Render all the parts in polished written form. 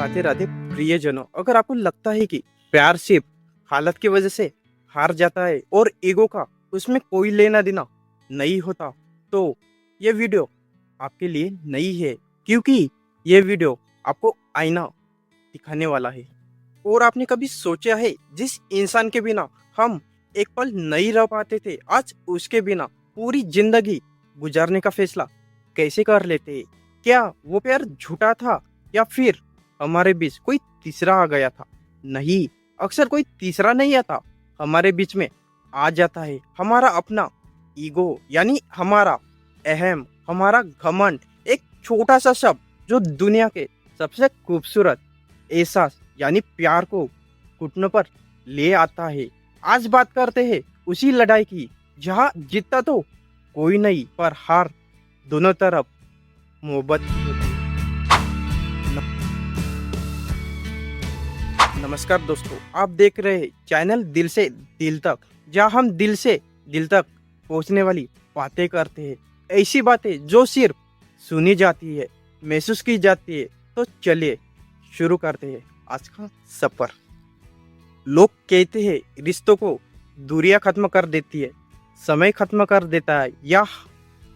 राधे राधे प्रियजनों। अगर आपको लगता है कि प्यार सिर्फ हालत की वजह से हार जाता है और ईगो का उसमें कोई लेना देना नहीं होता, तो ये वीडियो आपके लिए नहीं है, क्योंकि ये वीडियो आपको आईना दिखाने वाला है। और आपने कभी सोचा है जिस इंसान के बिना हम एक पल नहीं रह पाते थे, आज उसके बिना पूरी जिंदगी गुजारने का फैसला कैसे कर लेते हैं? क्या वो प्यार झूठा था या फिर हमारे बीच कोई तीसरा आ गया था? नहीं, अक्सर कोई तीसरा नहीं आता, हमारे बीच में आ जाता है हमारा अपना ईगो, यानी हमारा अहम, हमारा घमंड। एक छोटा सा शब्द जो दुनिया के सबसे खूबसूरत एहसास यानी प्यार को घुटनों पर ले आता है। आज बात करते हैं उसी लड़ाई की जहां जीतता तो कोई नहीं, पर हार दोनों तरफ मोहब्बत की होती है। नमस्कार दोस्तों, आप देख रहे हैं चैनल दिल से दिल तक, जहां हम दिल से दिल तक पहुंचने वाली बातें करते हैं। ऐसी बातें जो सिर्फ सुनी जाती है, महसूस की जाती है। तो चलिए शुरू करते हैं आज का सफर। लोग कहते हैं रिश्तों को दूरियां खत्म कर देती है, समय खत्म कर देता है या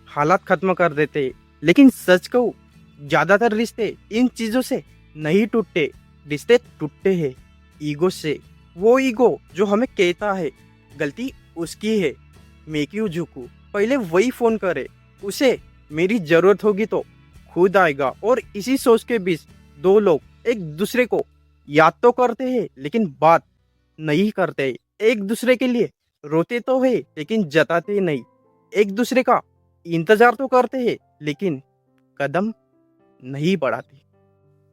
हालात खत्म कर देते हैं, लेकिन सच कहूं ज्यादातर रिश्ते इन चीजों से नहीं टूटते। रिश्ते टूटते हैं ईगो से। वो ईगो जो हमें कहता है गलती उसकी है, मैं क्यों झुकूं, पहले वही फोन करे, उसे मेरी जरूरत होगी तो खुद आएगा। और इसी सोच के बीच दो लोग एक दूसरे को याद तो करते हैं लेकिन बात नहीं करते। एक दूसरे के लिए रोते तो है लेकिन जताते नहीं। एक दूसरे का इंतजार तो करते हैं लेकिन कदम नहीं बढ़ाते।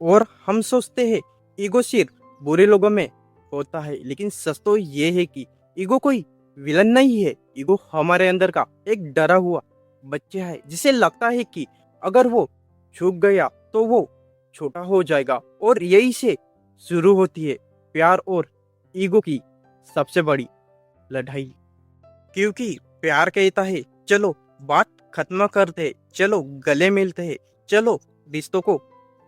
और हम सोचते हैं ईगो सिर्फ बुरे लोगों में होता है, लेकिन सच तो ये है कि ईगो कोई विलन नहीं है। ईगो हमारे अंदर का एक डरा हुआ बच्चा है, जिसे लगता है कि अगर वो झुक गया तो वो छोटा हो जाएगा। और यही से शुरू होती है प्यार और ईगो की सबसे बड़ी लड़ाई। क्योंकि प्यार कहता है चलो बात खत्म करते हैं, चलो गले मिलते हैं, चलो रिश्तों को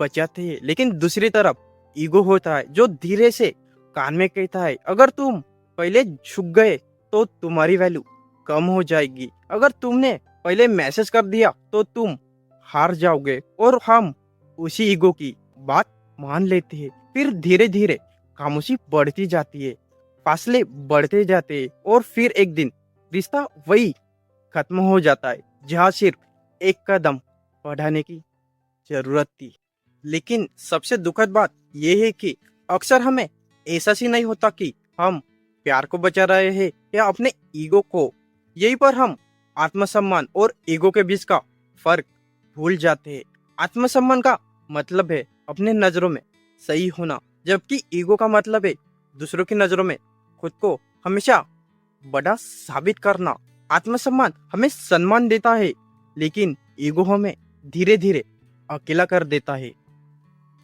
बचाते हैं, लेकिन दूसरी तरफ ईगो होता है जो धीरे से कान में कहता है अगर तुम पहले झुक गए तो तुम्हारी वैल्यू कम हो जाएगी, अगर तुमने पहले मैसेज कर दिया तो तुम हार जाओगे। और हम उसी ईगो की बात मान लेते हैं। फिर धीरे धीरे खामोशी बढ़ती जाती है, फासले बढ़ते जाते हैं, और फिर एक दिन रिश्ता वही खत्म हो जाता है जहाँ सिर्फ एक कदम बढ़ाने की जरूरत थी। लेकिन सबसे दुखद बात यह है कि अक्सर हमें एहसास ही नहीं होता कि हम प्यार को बचा रहे हैं या अपने ईगो को। यही पर हम आत्मसम्मान और ईगो के बीच का फर्क भूल जाते हैं। आत्मसम्मान का मतलब है अपने नजरों में सही होना, जबकि ईगो का मतलब है दूसरों की नजरों में खुद को हमेशा बड़ा साबित करना। आत्मसम्मान हमें सम्मान देता है, लेकिन ईगो हमें धीरे धीरे अकेला कर देता है।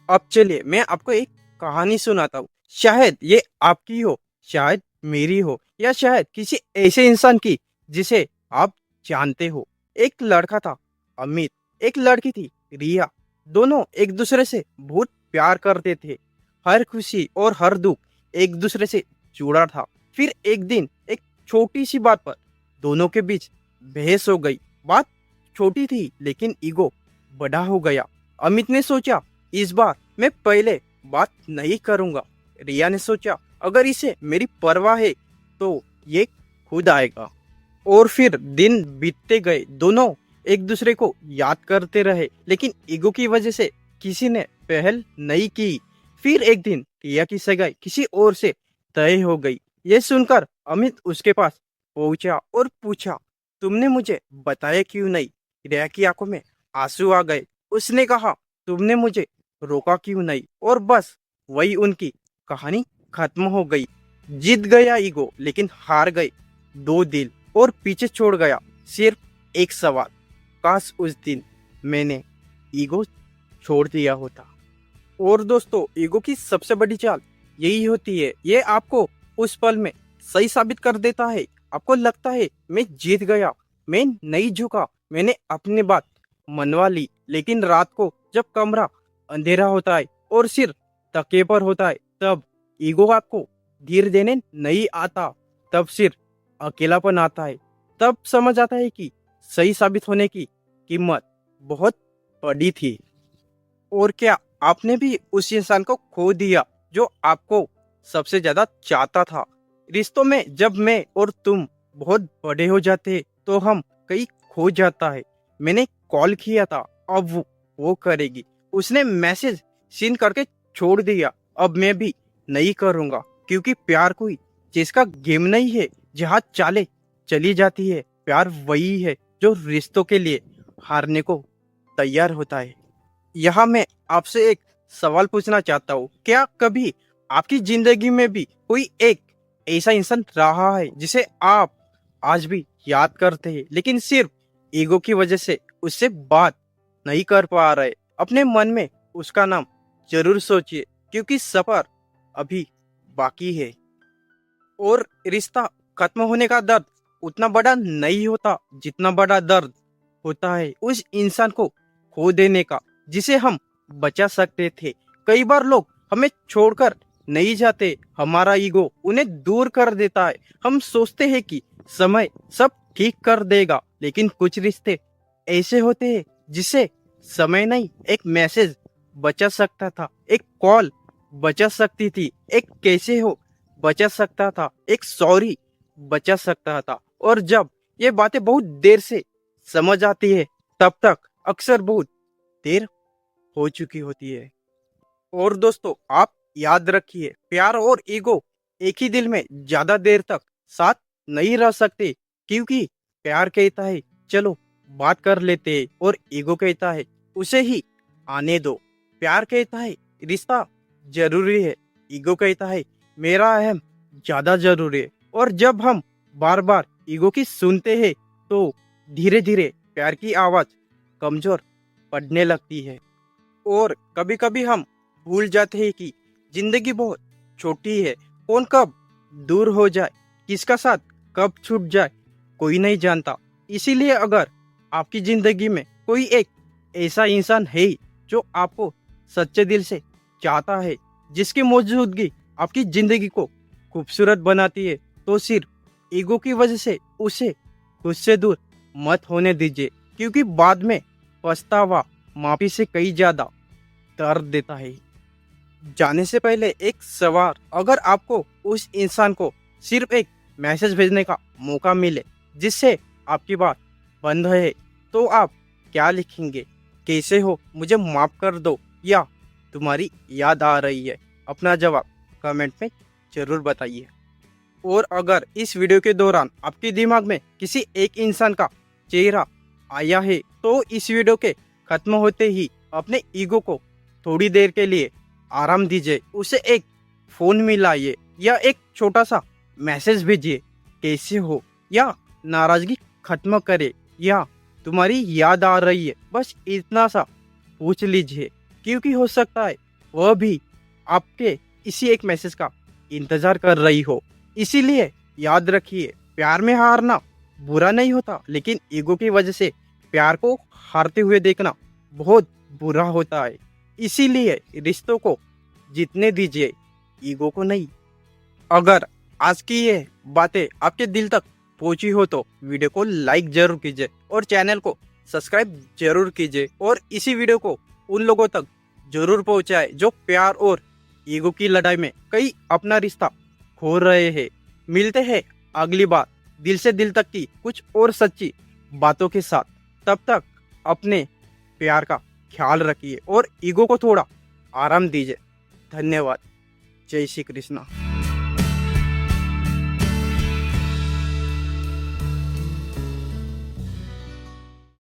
अब चलिए मैं आपको एक कहानी सुनाता हूँ। शायद ये आपकी हो, शायद मेरी हो, या शायद किसी ऐसे इंसान की जिसे आप जानते हो। एक लड़का था अमित, एक लड़की थी रिया। दोनों एक दूसरे से बहुत प्यार करते थे। हर खुशी और हर दुख एक दूसरे से जुड़ा था। फिर एक दिन एक छोटी सी बात पर दोनों के बीच बहस हो गई। बात छोटी थी लेकिन ईगो बड़ा हो गया। अमित ने सोचा इस बार मैं पहले बात नहीं करूंगा। रिया ने सोचा अगर इसे मेरी परवाह है तो ये खुद आएगा। और फिर दिन बीतते गए, दोनों एक दूसरे को याद करते रहे, लेकिन ईगो की वजह से किसी ने पहल नहीं की। फिर एक दिन रिया की सगाई किसी और से तय हो गई। ये सुनकर अमित उसके पास पहुंचा और पूछा तुमने मुझे बताया क्यों नहीं? रिया की आंखों में आंसू आ गए। उसने कहा तुमने मुझे रोका क्यों नहीं? और बस वही उनकी कहानी खत्म हो गई। जीत गया ईगो लेकिन हार गए दो दिल, और पीछे छोड़ गया सिर्फ एक सवाल, काश उस दिन मैंने ईगो छोड़ दिया होता। और दोस्तों, ईगो की सबसे बड़ी चाल यही होती है, ये आपको उस पल में सही साबित कर देता है। आपको लगता है मैं जीत गया, मैं नहीं झुका, मैंने अपनी बात मनवा ली। लेकिन रात को जब कमरा अंधेरा होता है और सिर्फ तके पर होता है तब ईगो आपको धीर देने नहीं आता, तब सिर्फ अकेलापन आता है। तब समझ आता है कि सही साबित होने की कीमत बहुत बड़ी थी। और क्या आपने भी उस इंसान को खो दिया जो आपको सबसे ज्यादा चाहता था? रिश्तों में जब मैं और तुम बहुत बड़े हो जाते हैं तो हम कहीं खो जाता है। मैंने कॉल किया था, अब वो करेगी। उसने मैसेज सीन करके छोड़ दिया, अब मैं भी नहीं करूंगा, क्योंकि प्यार कोई चीज का गेम नहीं है जहाँ चाले चली जाती है। प्यार वही है जो रिश्तों के लिए हारने को तैयार होता है। यहाँ मैं आपसे एक सवाल पूछना चाहता हूँ, क्या कभी आपकी जिंदगी में भी कोई एक ऐसा इंसान रहा है जिसे आप आज भी याद करते हैं, लेकिन सिर्फ ईगो की वजह से उससे बात नहीं कर पा रहे? अपने मन में उसका नाम जरूर सोचिए, क्योंकि सफर अभी बाकी है। और रिश्ता खत्म होने का दर्द उतना बड़ा नहीं होता जितना बड़ा दर्द होता है उस इंसान को खो देने का जिसे हम बचा सकते थे। कई बार लोग हमें छोड़कर नहीं जाते, हमारा ईगो उन्हें दूर कर देता है। हम सोचते हैं कि समय सब ठीक कर देगा, लेकिन कुछ रिश्ते ऐसे होते हैं जिसे समय नहीं, एक मैसेज बचा सकता था, एक कॉल बचा सकती थी, एक कैसे हो बचा सकता था, एक सॉरी बचा सकता था। और जब ये बातें बहुत देर से समझ आती है तब तक अक्सर बहुत देर हो चुकी होती है। और दोस्तों, आप याद रखिए, प्यार और ईगो एक ही दिल में ज्यादा देर तक साथ नहीं रह सकते, क्योंकि प्यार कहता है चलो बात कर लेते हैं, और ईगो कहता है उसे ही आने दो। प्यार कहता है रिश्ता जरूरी है, ईगो कहता है मेरा अहम ज्यादा जरूरी है। और जब हम बार बार ईगो की सुनते हैं तो धीरे धीरे प्यार की आवाज कमजोर पड़ने लगती है। और कभी कभी हम भूल जाते हैं कि जिंदगी बहुत छोटी है, कौन कब दूर हो जाए, किसका साथ कब छूट जाए, कोई नहीं जानता। इसीलिए अगर आपकी जिंदगी में कोई एक ऐसा इंसान है जो आपको सच्चे दिल से चाहता है, जिसकी मौजूदगी आपकी जिंदगी को खूबसूरत बनाती है, तो सिर्फ ईगो की वजह से उसे खुद से दूर मत होने दीजिए, क्योंकि बाद में पछतावा माफी से कई ज्यादा दर्द देता है। जाने से पहले एक सवाल, अगर आपको उस इंसान को सिर्फ एक मैसेज भेजने का मौका मिले जिससे आपकी बात बंद है, तो आप क्या लिखेंगे? कैसे हो, मुझे माफ कर दो, या तुम्हारी याद आ रही है? अपना जवाब कमेंट में जरूर बताइए। और अगर इस वीडियो के दौरान आपके दिमाग में किसी एक इंसान का चेहरा आया है तो इस वीडियो के खत्म होते ही अपने ईगो को थोड़ी देर के लिए आराम दीजिए, उसे एक फोन मिलाइए या एक छोटा सा मैसेज भेजिए, कैसे हो, या नाराजगी खत्म करे, या तुम्हारी याद आ रही है, बस इतना सा पूछ लीजिए, क्योंकि हो सकता है वह भी आपके इसी एक मैसेज का इंतजार कर रही हो। इसीलिए याद रखिए, प्यार में हारना बुरा नहीं होता, लेकिन ईगो की वजह से प्यार को हारते हुए देखना बहुत बुरा होता है। इसीलिए रिश्तों को जीतने दीजिए, ईगो को नहीं। अगर आज की ये बातें आपके दिल तक पहुंची हो तो वीडियो को लाइक जरूर कीजिए और चैनल को सब्सक्राइब जरूर कीजिए, और इसी वीडियो को उन लोगों तक जरूर पहुंचाए जो प्यार और ईगो की लड़ाई में कई अपना रिश्ता खो रहे हैं। मिलते हैं अगली बार दिल से दिल तक की कुछ और सच्ची बातों के साथ। तब तक अपने प्यार का ख्याल रखिए और ईगो को थोड़ा आराम दीजिए। धन्यवाद। जय श्री कृष्णा।